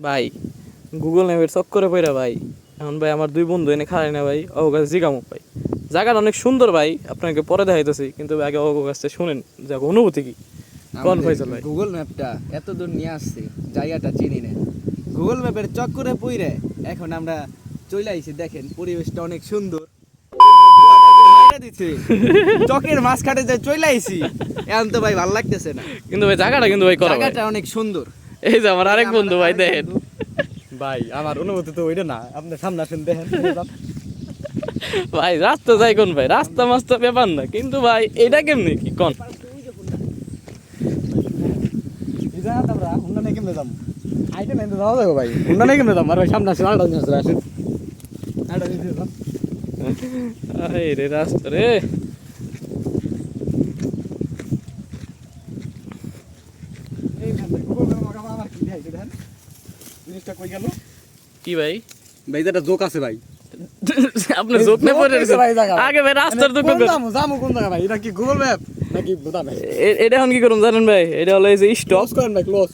ভাই গুগল ম্যাপের চক্করে পড়া ভাই। এখন ভাই আমার দুই বন্ধু এনে খায় না ভাই, ও কাছে জিগামুক ভাই। জায়গাটা অনেক সুন্দর ভাই, আপনাকে পরে দেখাইতেছি, কিন্তু আগে ও কাছে শুনেন যে অনুভূতি কি। কোন ফয়সাল ভাই? গুগল ম্যাপটা এত দূর নিয়ে আসছে, জায়গাটা চিনি না। গুগল ম্যাপের চক্করে পইরে এখন আমরা চলে আইছি। দেখেন পরিবেশটা অনেক সুন্দর। চকের মাঝখানে যে চলে আইছি, এখন তো ভাই ভালো লাগতেছে না, কিন্তু ভাই জায়গাটা কিন্তু ভাই করা ভাই। জায়গাটা অনেক সুন্দর। এই যে আমার আরেক বন্ধু ভাই দেখেন ভাই আমার অনুভূতি তো ওইটা না, আপনি সামনে আসেন দেখেন। ভাই রাস্তা যাই কোন ভাই, রাস্তা মাস্তা ব্যাপার না, কিন্তু ভাই এটা কেমনি কি কোন? এই জায়গাটা আমরা হুন্ডা নিয়ে কেমনে যাবো? আইটা নাই তো যাওয়া যাবে ভাই, হুন্ডা নিয়ে কেমনে যাবো? আর ভাই সামনে আসেন, আড়া নিয়ে আসেন, আড়া নিয়ে যান। এই রে রাস্তা রে। এই গুগল ম্যাপ আমার কি দেখাইছে দেখেন, জিনিসটা কই গেল? কি ভাই? ভাই যেটা জোক আছে ভাই, আপনি জোক নে পড়ে জোক আছে ভাই জায়গা। আগে ভাই রাস্তার তো কোন যাবো যাবো কোন জায়গা ভাই? এটা কি গুগল ম্যাপ নাকি বোঝা ভাই? এটা এখন কি করুন জানেন ভাই? এটা হলো এই যে স্টপ। ক্লোজ করেন ভাই, ক্লোজ।